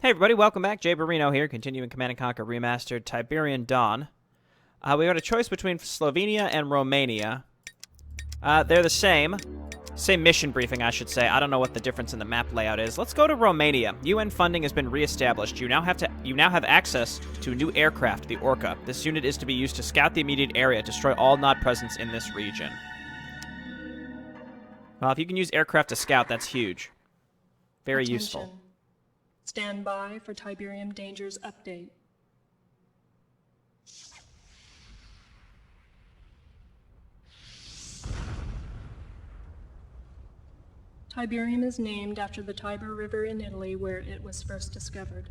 Hey everybody, welcome back. Jay Barino here, continuing Command Conquer Remastered, Tiberian Dawn. We got a choice between Slovenia and Romania. They're the same. Same mission briefing, I should say. I don't know what the difference in the map layout is. Let's go to Romania. UN funding has been reestablished. You now have access to a new aircraft, the Orca. This unit is to be used to scout the immediate area, destroy all not presence in this region. Well, if you can use aircraft to scout, that's huge. Very useful. Stand by for Tiberium Dangers update. Tiberium is named after the Tiber River in Italy, where it was first discovered.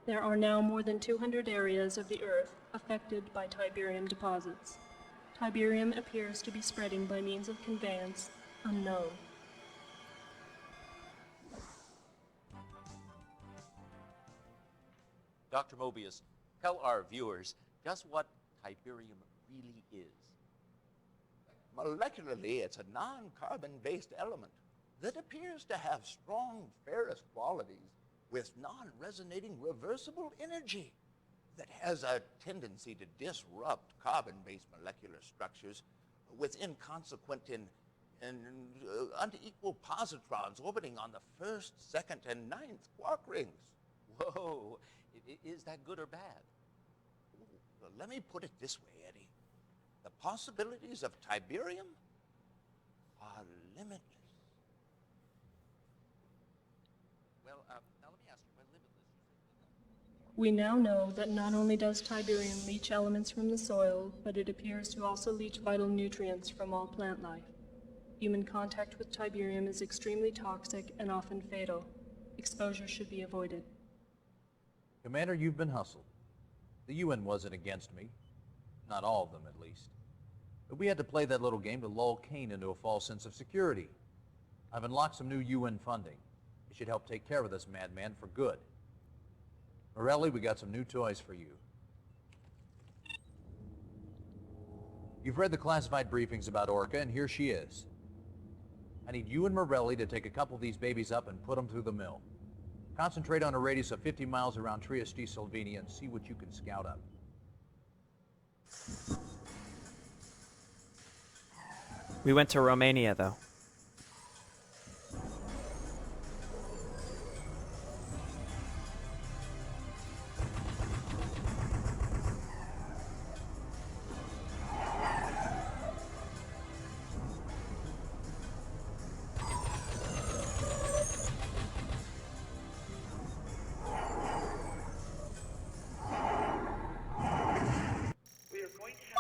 There are now more than 200 areas of the Earth affected by Tiberium deposits. Tiberium appears to be spreading by means of conveyance unknown. Dr. Mobius, tell our viewers just what Tiberium really is. Molecularly, it's a non-carbon-based element that appears to have strong ferrous qualities with non-resonating reversible energy that has a tendency to disrupt carbon-based molecular structures with inconsequent and unequal positrons orbiting on the first, second, and ninth quark rings. Whoa, is that good or bad? Well, let me put it this way, Eddie. The possibilities of Tiberium are limitless. Well, now let me ask you, by limitless, We now know that not only does Tiberium leach elements from the soil, but it appears to also leach vital nutrients from all plant life. Human contact with Tiberium is extremely toxic and often fatal. Exposure should be avoided. Commander, you've been hustled. The UN wasn't against me. Not all of them, at least. But we had to play that little game to lull Kane into a false sense of security. I've unlocked some new UN funding. It should help take care of this madman for good. Morelli, we got some new toys for you. You've read the classified briefings about Orca, and here she is. I need you and Morelli to take a couple of these babies up and put them through the mill. Concentrate on a radius of 50 miles around Trieste, Slovenia, and see what you can scout up. We went to Romania, though.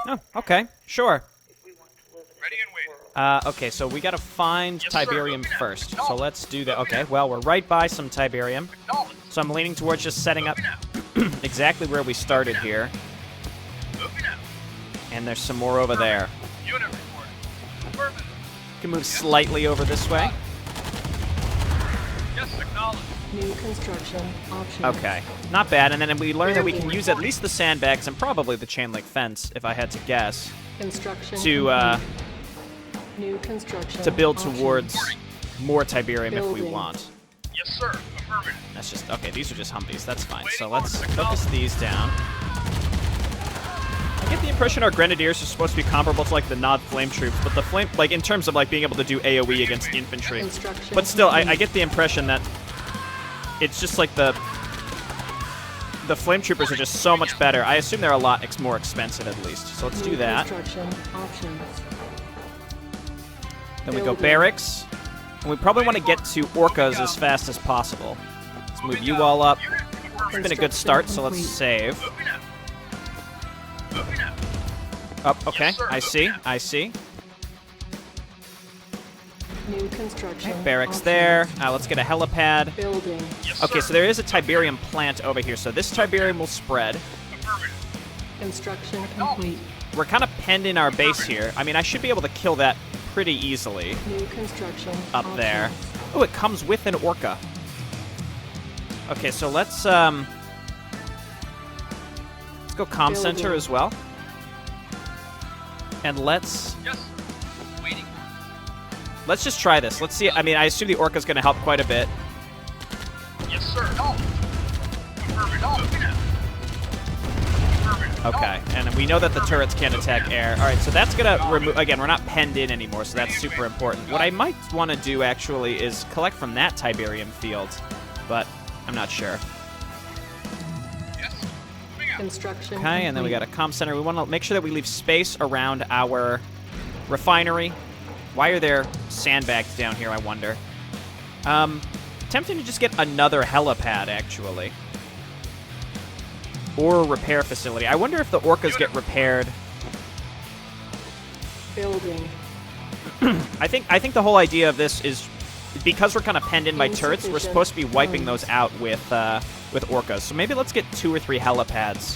Oh, okay, sure. Ready and wait. Okay, so we gotta find Tiberium first. So let's do that. Okay, well, we're right by some Tiberium. So I'm leaning towards just setting up exactly where we started here. And there's some more over there. Unit report. Can move slightly over this way. Yes, acknowledged. New construction options. Okay, not bad. And then we learned that we can use at least the sandbags and probably the chain link fence, if I had to guess, Construction to New construction to build options. towards more Tiberium if we Building. want. Yes, sir. Affirmative. That's just okay. These are just Humvees. That's fine. So let's focus these down. I get the impression our grenadiers are supposed to be comparable to like the Nod flame troops, but the flame, like in terms of like being able to do AOE against infantry. Construction But still, I complete. get the impression that it's just like the flame troopers are just so much better. I assume they're a lot more expensive at least. So let's do New that. Construction options. Then we go Building. barracks, and we probably want to get to Orcas as fast as possible. Let's move you all up. It's been a good start, so let's save. Moving out. Moving out. Up, okay, Yes, sir. I see, I see. New construction Barracks options. there. Let's get a helipad. Building. Yes, Okay, sir. so there is a Tiberium plant over here, so this Tiberium will spread. Affirmative. Construction complete. We're kind of penned in our base here. I mean, I should be able to kill that pretty easily New construction up there. options. Oh, it comes with an Orca. Okay, so let's go comm center Building. as well. And let's Yes. Let's just try this. Let's see. I mean, I assume the Orca's going to help quite a bit. Yes, sir. No. Affirmative. Moving out. Affirmative. Okay, and we know that the turrets can't attack air. All right, so that's going to remove... Again, we're not penned in anymore, so that's super important. What I might want to do, actually, is collect from that Tiberium field, but I'm not sure. Yes. Moving out. Construction Okay, and then we got a comm center. We want to make sure that we leave space around our refinery. Why are there sandbags down here, I wonder? Tempting to just get another helipad, actually. Or a repair facility. I wonder if the Orcas get repaired. Building. I think the whole idea of this is because we're kind of penned in by turrets, we're supposed to be wiping those out with Orcas. So maybe let's get 2 or 3 helipads.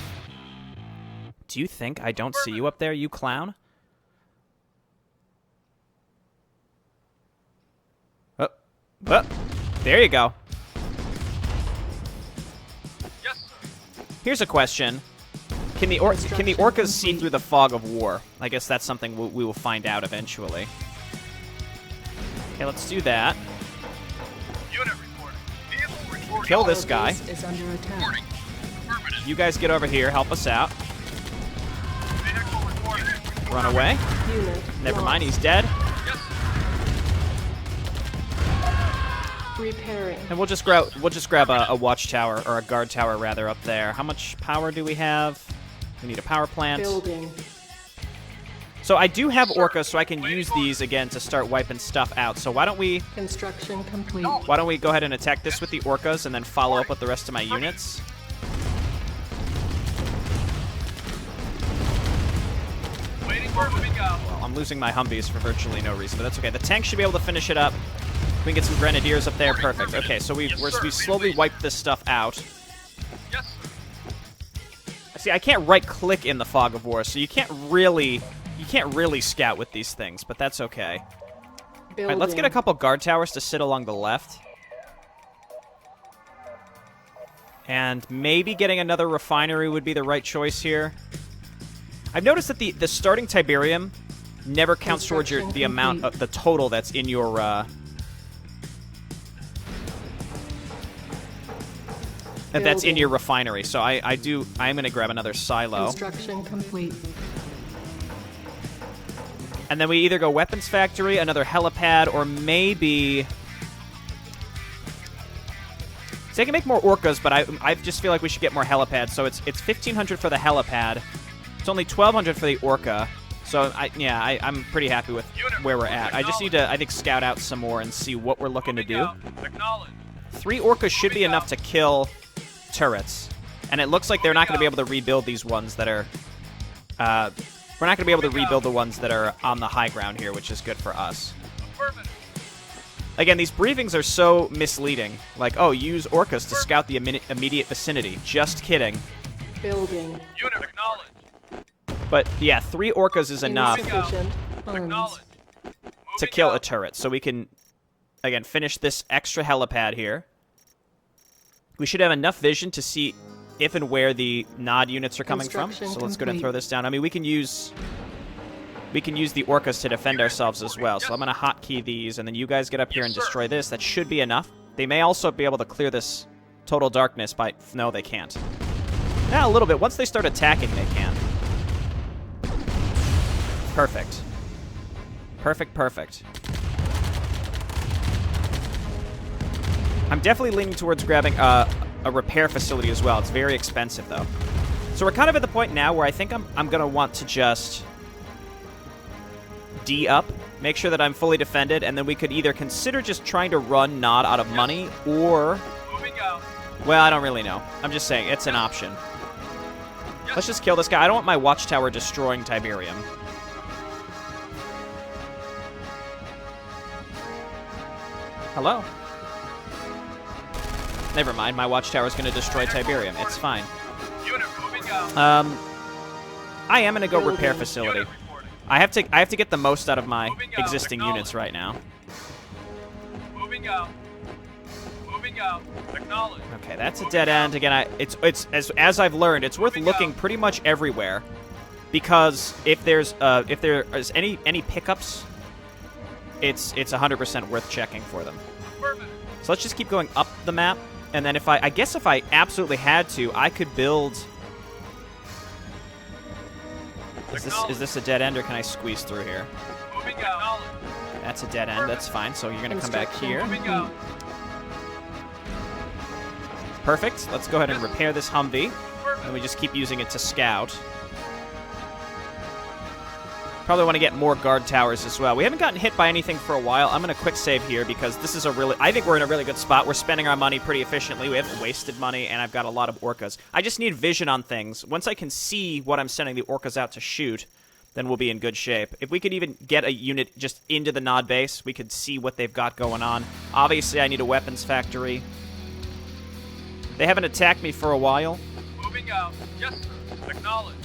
Do you think I don't see you up there, you clown? Oh, there you go. Yes, sir. Here's a question. Can the Orcas see through the fog of war? I guess that's something we will find out eventually. Okay, let's do that. Unit reporting. Vehicle reporting. Kill this guy. Is under attack. Reporting. Affirmative. You guys get over here, help us out. Vehicle reporting. Run away. Unit Never lost. mind, he's dead. Yes, sir. Repairing. And we'll just grab a watchtower, or a guard tower rather, up there. How much power do we have? We need a power plant. Building. So I do have Orcas, so I can use these again to start wiping stuff out. So why don't we Construction complete. go ahead and attack this with the Orcas and then follow up with the rest of my units? Waiting for moving out. Well, I'm losing my Humvees for virtually no reason, but that's okay. The tank should be able to finish it up. We can get some Grenadiers up there. Perfect. Okay, so we slowly wiped this stuff out. Yes, sir. See, I can't right-click in the fog of war, so you can't really scout with these things, but that's okay. All Building. right, let's get a couple guard towers to sit along the left. And maybe getting another refinery would be the right choice here. I've noticed that the starting Tiberium never counts towards the amount of the total that's in your that's in your refinery. So I'm going to grab another silo. Construction complete. And then we either go weapons factory, another helipad, or maybe... So I can make more Orcas, but I just feel like we should get more helipads. So it's 1,500 for the helipad. It's only 1,200 for the Orca. So I'm pretty happy with where we're at. I just need to, I think, scout out some more and see what we're looking to do. Acknowledge. 3 Orcas should be enough to kill turrets. And it looks like they're not going to be able to rebuild these ones that are... we're not going to be able to rebuild the ones that are on the high ground here, which is good for us. Affirmative. Again, these briefings are so misleading. Like, oh, use Orcas to scout the immediate vicinity. Just kidding. Building. Unit acknowledge. But, yeah, 3 Orcas is enough Insufficient funds. Acknowledge. to kill a turret. So we can, again, finish this extra helipad here. We should have enough vision to see if and where the nod units are coming from. So let's go ahead and throw this down. I mean, we can use the Orcas to defend ourselves as well. So I'm going to hotkey these, and then you guys get up here and destroy this. That should be enough. They may also be able to clear this total darkness by... No, they can't. Yeah, a little bit. Once they start attacking, they can. Perfect. Perfect, perfect. I'm definitely leaning towards grabbing a repair facility as well. It's very expensive, though. So we're kind of at the point now where I think I'm going to want to just D up, make sure that I'm fully defended, and then we could either consider just trying to run Nod out of money, or... Moving out. Well, I don't really know. I'm just saying, it's an option. Let's just kill this guy. I don't want my watchtower destroying Tiberium. Hello? Never mind, my watchtower's going to destroy Tiberium. It's fine. Unit moving out. I am going to go repair facility. Unit reporting. I have to get the most out of my Moving out. existing units right now. Moving out. Moving out. Acknowledge. Okay, that's a dead end. Again, it's as I've learned, it's worth looking pretty much everywhere, because if there is any pickups it's 100% worth checking for them. Affirmative. So let's just keep going up the map, and then if I guess if I absolutely had to, I could build. Is this a dead end, or can I squeeze through here? Moving out. That's a dead end. That's fine. So you're gonna come back here. Moving out. Perfect. Let's go ahead and repair this Humvee, and we just keep using it to scout. Probably want to get more guard towers as well. We haven't gotten hit by anything for a while. I'm going to quick save here because this is I think we're in a really good spot. We're spending our money pretty efficiently. We haven't wasted money, and I've got a lot of orcas. I just need vision on things. Once I can see what I'm sending the orcas out to shoot, then we'll be in good shape. If we could even get a unit just into the Nod base, we could see what they've got going on. Obviously, I need a weapons factory. They haven't attacked me for a while. Moving out. Yes, sir. Acknowledge.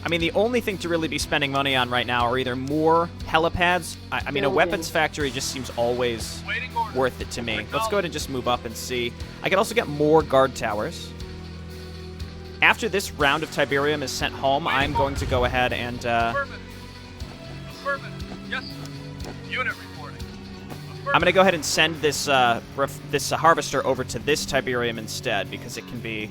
I mean, the only thing to really be spending money on right now are either more helipads. I mean, a weapons factory just seems always worth it to me. Let's go ahead and just move up and see. I can also get more guard towers. After this round of Tiberium is sent home, I'm going to go ahead and... Affirmative. Affirmative. Yes, sir. Unit reporting. I'm going to go ahead and send this this harvester over to this Tiberium instead, because it can be...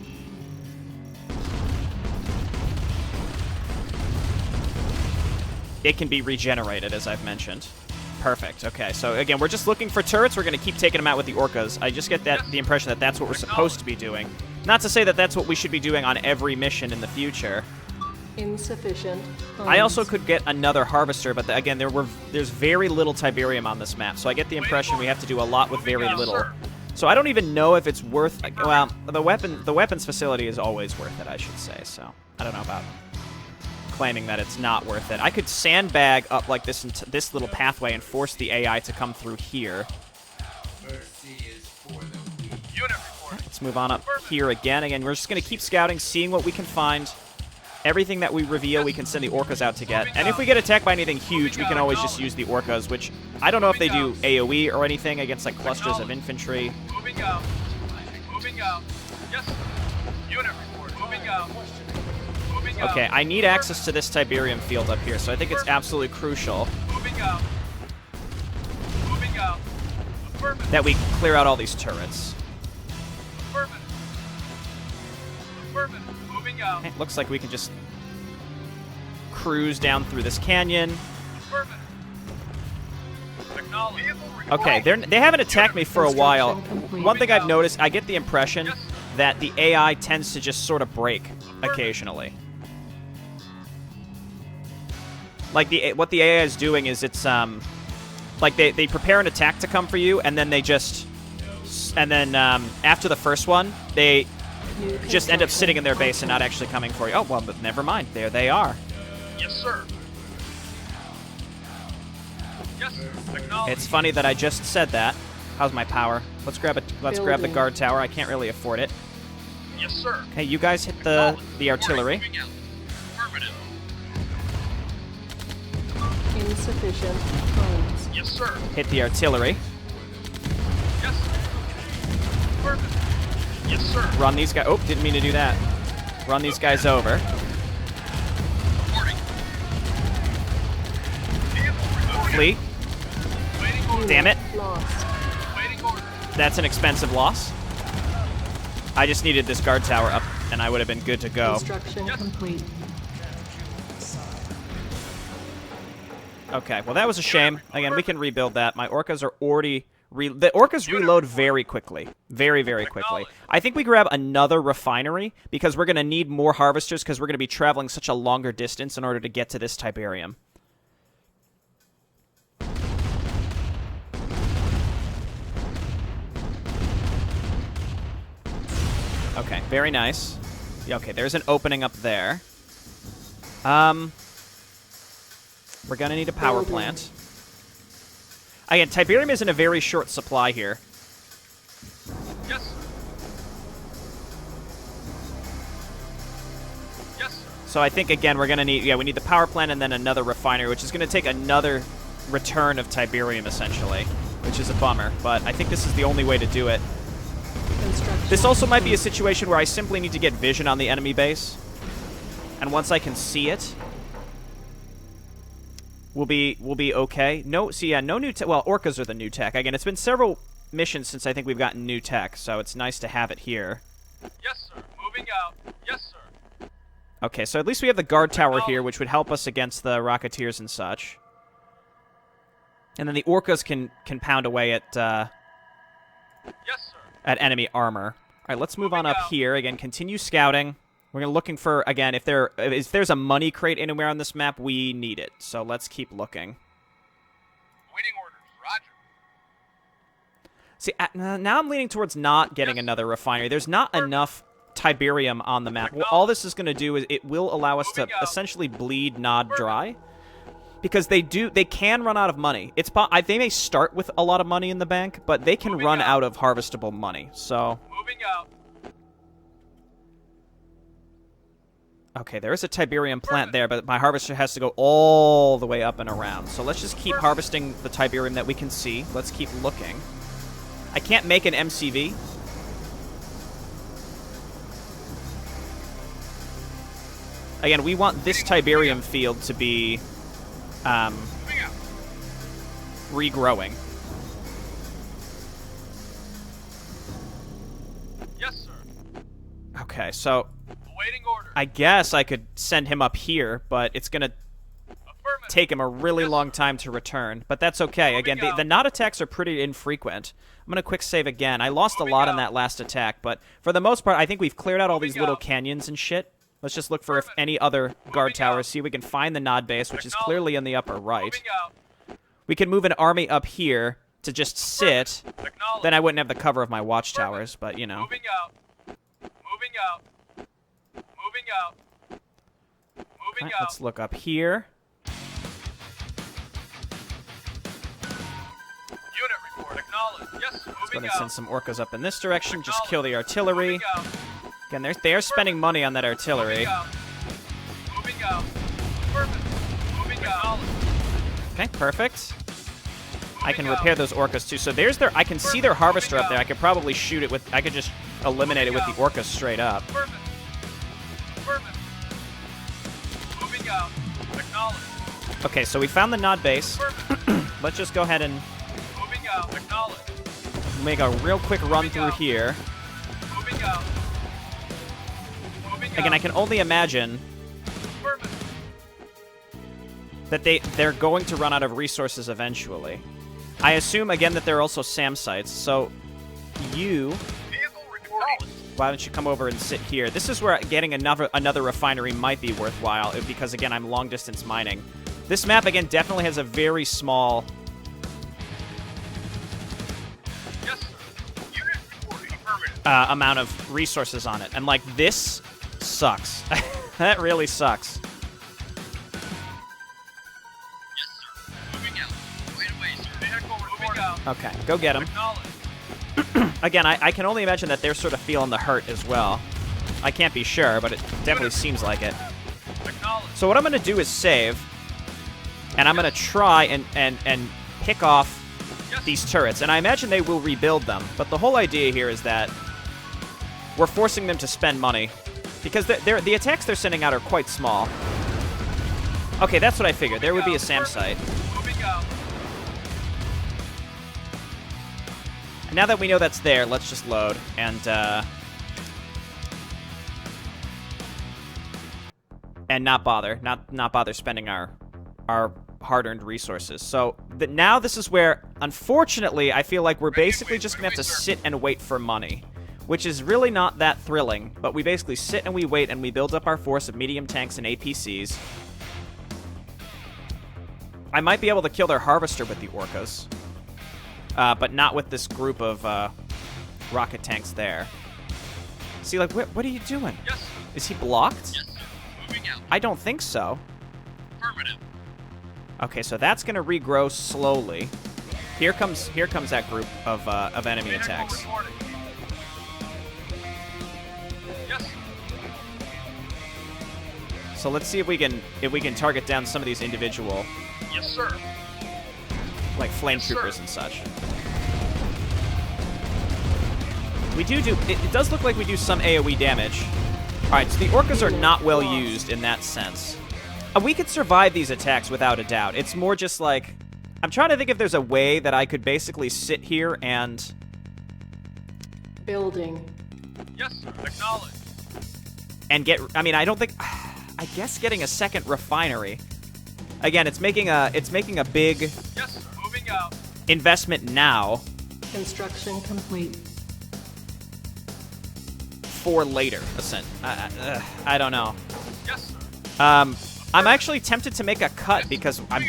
It can be regenerated, as I've mentioned. Perfect. Okay, so again, we're just looking for turrets. We're going to keep taking them out with the orcas. I just get the impression that that's what we're supposed to be doing. Not to say that that's what we should be doing on every mission in the future. Insufficient funds. I also could get another harvester, but again, there's very little Tiberium on this map, so I get the impression we have to do a lot with very little. So I don't even know if it's worth... Well, the weapons facility is always worth it, I should say, so I don't know about claiming that it's not worth it. I could sandbag up like this into this little pathway and force the AI to come through here. Unit reporting. Let's move on up here again. Again, we're just going to keep scouting, seeing what we can find. Everything that we reveal, we can send the orcas out to get. And if we get attacked by anything huge, we can always just use the orcas, which I don't know if they do AoE or anything against like clusters of infantry. Moving out. Moving out. Yes, sir. Unit report. Moving out. Moving out. Okay, I need access to this Tiberium field up here, so I think it's absolutely crucial Moving out. Moving out. Affirmative. that we clear out all these turrets. Affirmative. Affirmative. Moving out. It looks like we can just cruise down through this canyon. Affirmative. Acknowledge. Okay, they haven't attacked me for a while. One thing I've noticed, I get the impression that the AI tends to just sort of break occasionally. Like what the AI is doing is it's like they prepare an attack to come for you, and then they just after the first one they just end up sitting in their base and not actually coming for you. Oh well, but never mind. There they are. Yes, sir. Yes, sir. Acknowledge. It's funny that I just said that. How's my power? Let's grab the guard tower. I can't really afford it. Yes, sir. Okay, you guys hit the artillery. Moving out. Affirmative. Insufficient funds. Yes, sir. Hit the artillery. Yes, sir. Affirmative. Yes, sir. Run these guys. Oh, didn't mean to do that. Run these guys over. Reporting. Fleet. Waiting order. Damn it. Lost. Waiting order. That's an expensive loss. I just needed this guard tower up, and I would have been good to go. Construction complete. Okay, well, that was a shame. Again, we can rebuild that. My orcas are already... the orcas reload very quickly. Very, very quickly. I think we grab another refinery, because we're going to need more harvesters, because we're going to be traveling such a longer distance in order to get to this Tiberium. Okay, very nice. Yeah, okay, there's an opening up there. We're gonna need a power plant. Again, Tiberium is in a very short supply here. Yes. Yes. So I think, again, we're gonna need... Yeah, we need the power plant and then another refinery, which is gonna take another return of Tiberium, essentially. Which is a bummer, but I think this is the only way to do it. This also might be a situation where I simply need to get vision on the enemy base. And once I can see it... will be okay. No, see, yeah, no new tech. Well, orcas are the new tech. Again, it's been several missions since I think we've gotten new tech, so it's nice to have it here. Yes, sir. Moving out. Yes, sir. Okay, so at least we have the guard tower here, which would help us against the Rocketeers and such. And then the orcas can pound away at Yes, sir. at enemy armor. All right, let's move on up here. Again, continue scouting. We're looking for, again, if there's a money crate anywhere on this map, we need it. So let's keep looking. Waiting orders. Roger. See, now I'm leaning towards not getting another refinery. There's not enough Tiberium on the map. Well, all this is going to do is it will allow us to essentially bleed Nod dry. Because they can run out of money. They may start with a lot of money in the bank, but they can run out of harvestable money. So Moving out. okay, there is a Tiberium plant there, but my harvester has to go all the way up and around. So let's just keep harvesting the Tiberium that we can see. Let's keep looking. I can't make an MCV. Again, we want this Tiberium field to be regrowing. Yes, sir. Okay, so Awaiting orders. I guess I could send him up here, but it's going to Affirmative. take him a really long time to return. But that's okay. Again, the Nod attacks are pretty infrequent. I'm going to quick save again. I lost a lot in that last attack, but for the most part, I think we've cleared out all these little canyons and shit. Let's just look for if any other guard towers. See if we can find the Nod base, which is clearly in the upper right. Moving out. We can move an army up here to just sit. Acknowledge. Then I wouldn't have the cover of my watchtowers, but you know. Moving out. Moving out. Moving out. Moving Alright, out. let's look up here. Unit report. Acknowledge. Yes. Let's go Moving ahead and out. send some orcas up in this direction. Just kill the artillery. Moving out. Again, they are spending money on that artillery. Moving out. Moving out. Affirmative. Moving out. Okay, perfect. I can repair those orcas too. So there's their. I can see their harvester up there. I could probably shoot it with. I could just eliminate it with the orcas straight up. Affirmative. Affirmative. Moving out. Acknowledge. Okay, so we found the Nod base. Affirmative. Let's just go ahead and Moving out. Acknowledge. make a real quick run through here. Moving out. Moving Again, out. I can only imagine Affirmative. that they're going to run out of resources eventually. I assume again that there are also SAM sites. So you, Vehicle reporting. why don't you come over and sit here? This is where getting another refinery might be worthwhile because again I'm long distance mining. This map again definitely has a very small Yes, sir. Unit reporting. Affirmative. amount of resources on it, and like this sucks. That really sucks. Yes, sir. Moving out. Wait away, sir. Vehicle reporting. Out. Okay, go get them. Acknowledge. Again, I can only imagine that they're sort of feeling the hurt as well. I can't be sure, but it definitely seems like it. Acknowledge. So what I'm going to do is save, and I'm going to try and pick off these turrets. And I imagine they will rebuild them, but the whole idea here is that we're forcing them to spend money, because the attacks they're sending out are quite small. Okay, that's what I figured. There would be a SAM site. Moving out. And now that we know that's there, let's just load and not bother, not bother spending our hard-earned resources. So now this is where, unfortunately, I feel like we're basically just gonna have to sit and wait for money, which is really not that thrilling. But we basically sit and we wait and we build up our force of medium tanks and APCs. I might be able to kill their harvester with the orcas. But not with this group of rocket tanks there. See, like, what are you doing? Yes, sir. Is he blocked? Yes, sir. Moving out. I don't think so. Affirmative. Okay, so that's gonna regrow slowly. Here comes that group of enemy Vehicle attacks. reporting. Yes, sir. So let's see if we can target down some of these individual, Yes, sir. like flame Yes, sir. troopers and such. We do it does look like we do some AoE damage. All right, so the orcas are not well used in that sense. We could survive these attacks without a doubt. It's more just like... I'm trying to think if there's a way that I could basically sit here and... Building. Yes, sir. Acknowledged. And get... I mean, I don't think... I guess getting a second refinery. Again, it's making a big Yes, sir. Moving out. investment now Construction complete. for later. I don't know. Yes, sir. I'm actually tempted to make a cut because I'm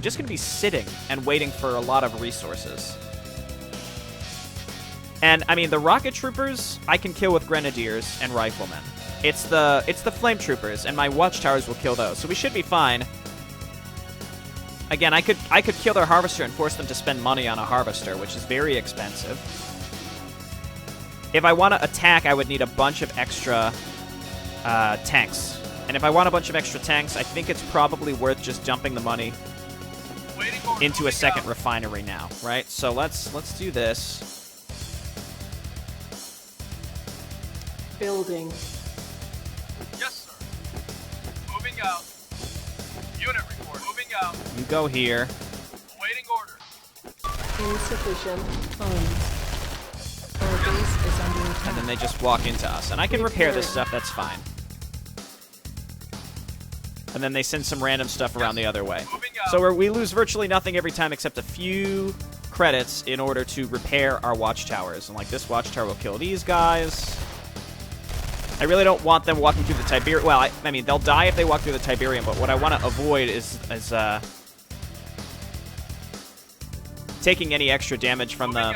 just going to be sitting and waiting for a lot of resources. And, I mean, the rocket troopers I can kill with grenadiers and riflemen. It's the flame troopers, and my watchtowers will kill those, so we should be fine. Again, I could kill their harvester and force them to spend money on a harvester, which is very expensive. If I want to attack, I would need a bunch of extra tanks. And if I want a bunch of extra tanks, I think it's probably worth just dumping the money into a second refinery now, right? So let's do this. Building. Yes, sir. Moving out. Unit report. Moving out. You go here. Awaiting orders. Insufficient funds. Our base is under attack. And then they just walk into us. And I can repair this stuff, that's fine. And then they send some random stuff around the other way. So we lose virtually nothing every time except a few credits in order to repair our watchtowers. And like this watchtower will kill these guys. I really don't want them walking through the Tiberium. Well, I mean, they'll die if they walk through the Tiberium, but what I want to avoid is taking any extra damage from the...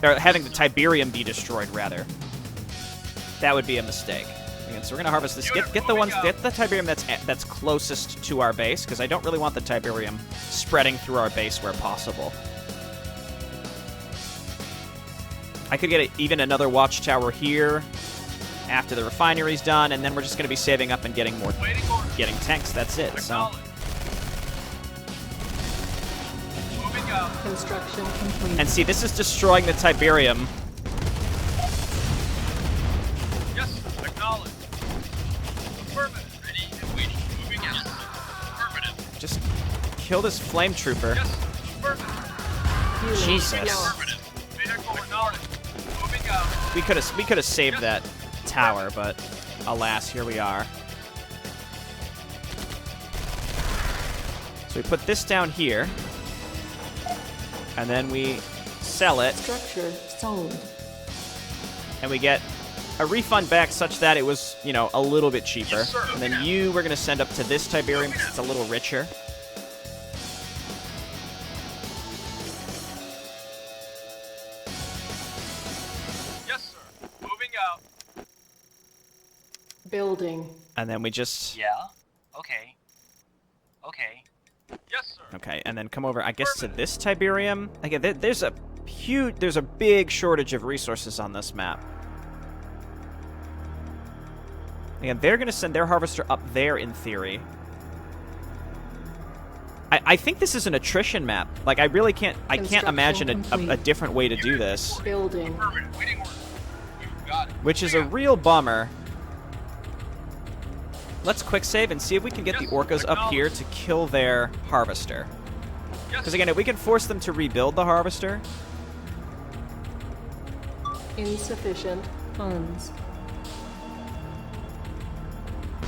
Or having the Tiberium be destroyed, rather. That would be a mistake. Again, so we're gonna harvest this. Get the Tiberium that's closest to our base, because I don't really want the Tiberium spreading through our base where possible. I could get even another watchtower here after the refinery's done, and then we're just gonna be saving up and getting tanks. That's it. So. Construction complete. And see, this is destroying the Tiberium. Yes, acknowledged. Affirmative. Ready and waiting. Moving out. Affirmative. Just kill this flame trooper. Yes, affirmative. Jesus. Affirmative. Vehicle acknowledged. Moving out. We could have saved that tower, but alas, here we are. So we put this down here. And then we sell it. Structure sold. And we get a refund back such that it was, you know, a little bit cheaper. Yes, sir. And then we're going to send up to this Tiberium because it's a little richer. Yes, sir. Moving out. Building. And then we just... Yeah? Okay. Okay. Yes, sir. Okay, and then come over, I guess, to this Tiberium. Again, there's a big shortage of resources on this map. Again, they're going to send their harvester up there, in theory. I think this is an attrition map. Like, I really can't imagine a different way to do this. Building. Affirmative. Waiting orders. You got it. Which is a real bummer. Let's quick save and see if we can get the orcas up here to kill their harvester. Because again, if we can force them to rebuild the harvester... Insufficient funds.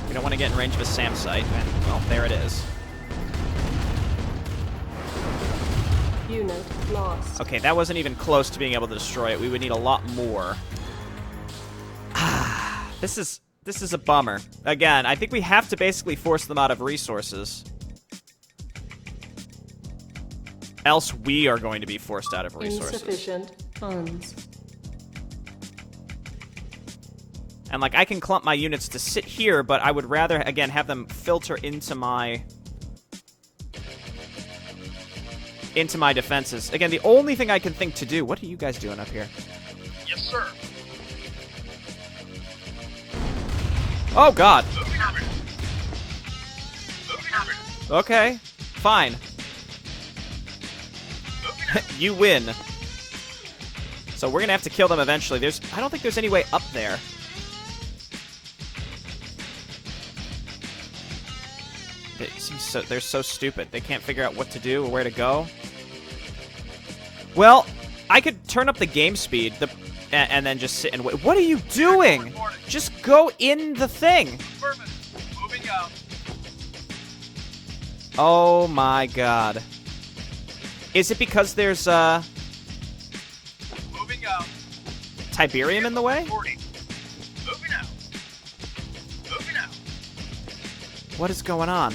We don't want to get in range of a SAM site. And, well, there it is. Unit lost. Okay, that wasn't even close to being able to destroy it. We would need a lot more. This is a bummer. Again, I think we have to basically force them out of resources. Else we are going to be forced out of resources. Insufficient funds. And, like, I can clump my units to sit here, but I would rather, again, have them filter into my defenses. Again, the only thing I can think to do... What are you guys doing up here? Yes, sir. Oh, God. Moving out. Moving out. Okay, fine. You win. So we're gonna have to kill them eventually. I don't think there's any way up there. They're so stupid. They can't figure out what to do or where to go. Well, I could turn up the game speed and then just sit and wait. What are you doing? Just go in the thing. Affirmative. Moving out. Oh my god. Is it because there's Moving out. Tiberium in the way? Reporting. Moving out. Moving out. What is going on?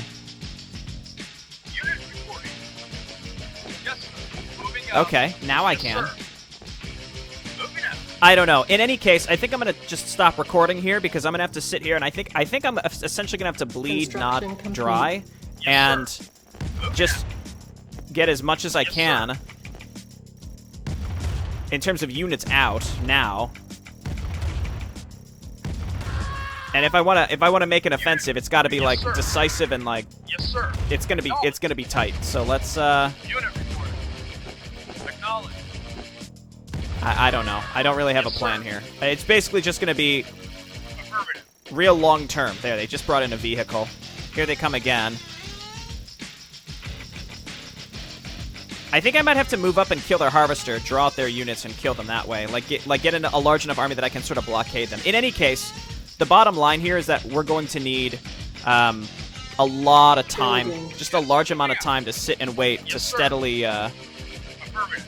Unit reporting. Yes, sir. Moving out. Okay, now I can. Yes, sir. Moving out. I don't know. In any case, I think I'm gonna just stop recording here because I'm gonna have to sit here and I think I'm essentially gonna have to bleed, not Construction complete. dry, and just get as much as I can in terms of units out now. And if I wanna make an offensive, it's got to be like sir. decisive and like Yes, sir. it's gonna be tight. So let's Unit reporting. Acknowledge. I don't know. I don't really have a plan here. It's basically just gonna be Affirmative. real long term. There, they just brought in a vehicle. Here they come again. I think I might have to move up and kill their harvester, draw out their units, and kill them that way. Get into a large enough army that I can sort of blockade them. In any case, the bottom line here is that we're going to need a lot of time, just a large amount of time to sit and wait to steadily Affirmative.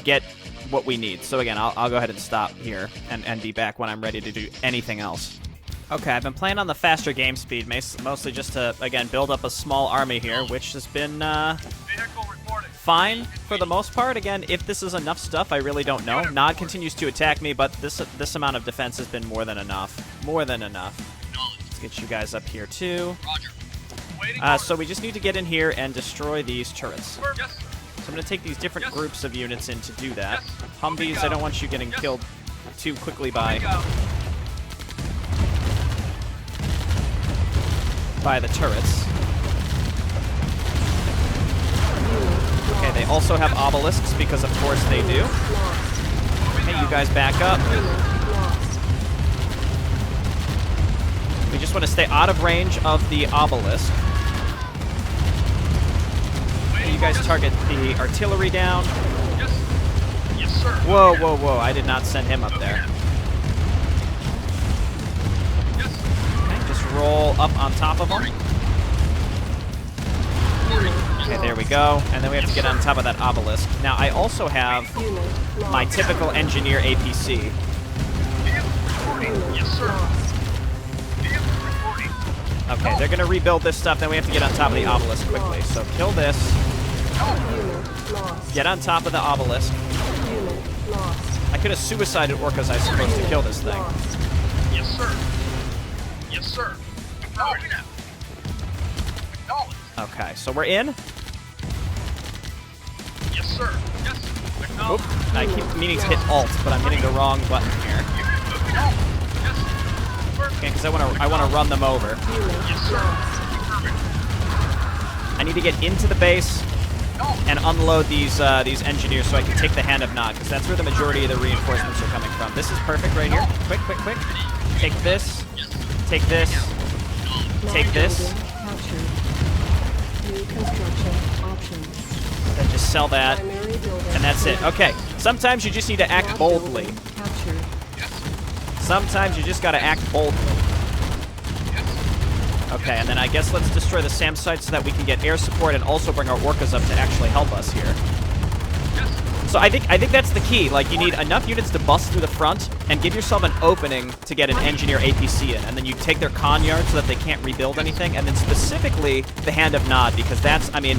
get what we need. So again, I'll go ahead and stop here and be back when I'm ready to do anything else. Okay, I've been playing on the faster game speed, mostly just to, again, build up a small army here, which has been Vehicle reporting. fine for the most part. Again, if this is enough stuff, I really don't know. Nod continues to attack me, but this amount of defense has been more than enough. More than enough. Let's get you guys up here, too. Roger. Waiting So we just need to get in here and destroy these turrets. order. Yes, sir. So I'm going to take these different Yes. groups of units in to do that. Yes. Humvees, I don't want you getting Yes. killed too quickly by Moving out. the turrets. Okay, they also have obelisks because of course they do. Hey, you guys back up. We just want to stay out of range of the obelisk. Hey, you guys target the artillery down. Yes. Yes, sir. Whoa, whoa, whoa, I did not send him up there. Yes. Okay, just roll up on top of him. Okay, there we go. And then we have to get on top of that obelisk. Now, I also have my typical engineer APC. Vehicle reporting. Yes, sir. Vehicle reporting. Okay, they're going to rebuild this stuff, then we have to get on top of the obelisk quickly. So kill this. Get on top of the obelisk. I could have suicided orcas, I suppose, to kill this thing. Yes, sir. Yes, sir. Moving out. Acknowledge. Okay, so we're in. Yes, sir. Yes. Oop, Acknowledge. I keep meaning to hit Alt, but I'm hitting the wrong button here. Unit moving out. Yes. Affirmative. Okay, because I want to run them over. Yes, sir. Affirmative. I need to get into the base and unload these engineers so I can take the Hand of Nod, because that's where the majority of the reinforcements are coming from. This is perfect right here. Quick, quick, quick. Take this. Take this. Take this. New construction options. Then just sell that. Primary building. And that's it. Okay. Sometimes you just need to act boldly. Captured. Sometimes you just gotta act boldly. Okay, and then I guess let's destroy the SAM site so that we can get air support and also bring our orcas up to actually help us here. So I think that's the key. Like, you need enough units to bust through the front and give yourself an opening to get an engineer APC in, and then you take their con yard so that they can't rebuild anything, and then specifically the Hand of Nod, because that's, I mean,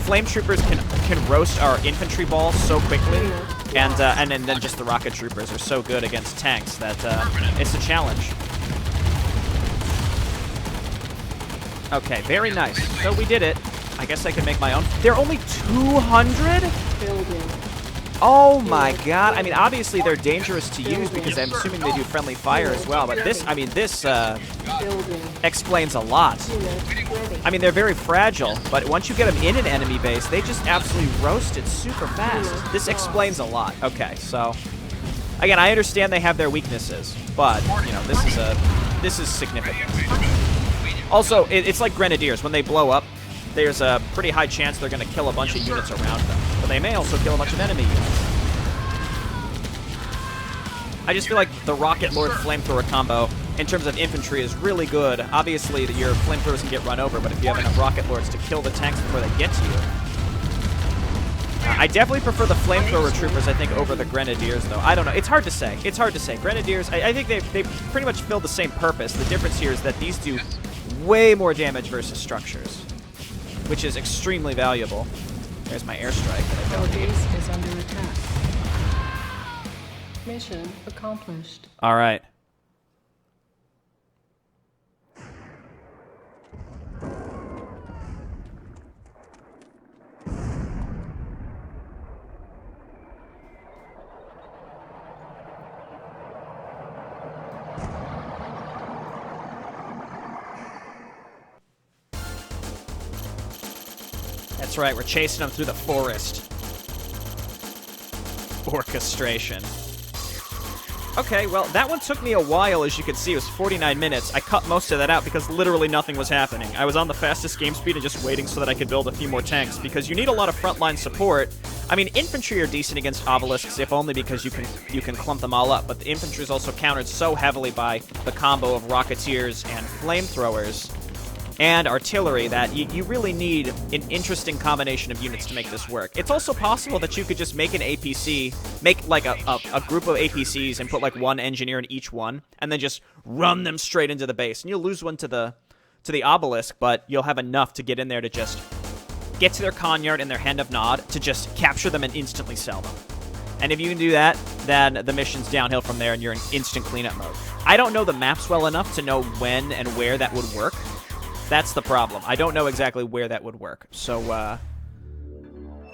flame troopers can roast our infantry balls so quickly, and then just the rocket troopers are so good against tanks that it's a challenge. Okay, very nice. So we did it. I guess I could make my own. They're only 200? Building. Oh my god. I mean, obviously they're dangerous to use because I'm assuming they do friendly fire as well, but this Building. explains a lot. Unit ready. I mean, they're very fragile, but once you get them in an enemy base, they just absolutely roast it super fast. This explains a lot. Okay, so again, I understand they have their weaknesses, but you know, this is significant. Also, it's like Grenadiers. When they blow up, there's a pretty high chance they're going to kill a bunch of units around them. But they may also kill a bunch of enemy units. I just feel like the Rocket Lord Flamethrower combo, in terms of infantry, is really good. Obviously, your flamethrowers can get run over, but if you have enough Rocket Lords to kill the tanks before they get to you... I definitely prefer the Flamethrower Troopers, I think, over the Grenadiers, though. I don't know. It's hard to say. It's hard to say. Grenadiers, I think they pretty much fill the same purpose. The difference here is that these do way more damage versus structures, which is extremely valuable. There's my airstrike that I Our don't need. base is under attack. Mission accomplished. All right. That's right, we're chasing them through the forest. Orcastration. Okay, well, that one took me a while, as you can see. It was 49 minutes. I cut most of that out because literally nothing was happening. I was on the fastest game speed and just waiting so that I could build a few more tanks, because you need a lot of frontline support. I mean, infantry are decent against obelisks, if only because you can clump them all up, but the infantry is also countered so heavily by the combo of Rocketeers and Flamethrowers and artillery that you really need an interesting combination of units to make this work. It's also possible that you could just make an APC, make like a group of APCs and put like one engineer in each one, and then just run them straight into the base. And you'll lose one to the obelisk, but you'll have enough to get in there to just get to their Conyard and their Hand of Nod to just capture them and instantly sell them. And if you can do that, then the mission's downhill from there and you're in instant cleanup mode. I don't know the maps well enough to know when and where that would work. That's the problem. I don't know exactly where that would work. So,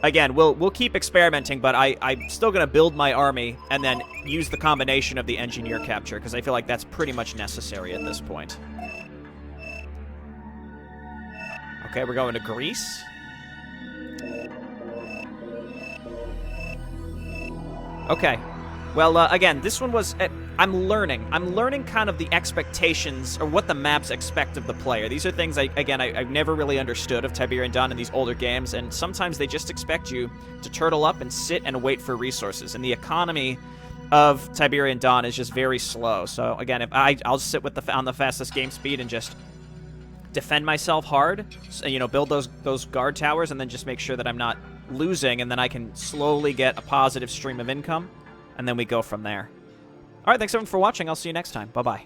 again, we'll keep experimenting, but I'm still going to build my army and then use the combination of the engineer capture, because I feel like that's pretty much necessary at this point. Okay, we're going to Greece. Okay. Well, again, this one was... I'm learning kind of the expectations, or what the maps expect of the player. These are things, I've never really understood of Tiberian Dawn in these older games, and sometimes they just expect you to turtle up and sit and wait for resources, and the economy of Tiberian Dawn is just very slow. So, again, if I'll sit with on the fastest game speed and just defend myself hard, so, build those guard towers, and then just make sure that I'm not losing, and then I can slowly get a positive stream of income, and then we go from there. All right, thanks everyone for watching. I'll see you next time. Bye-bye.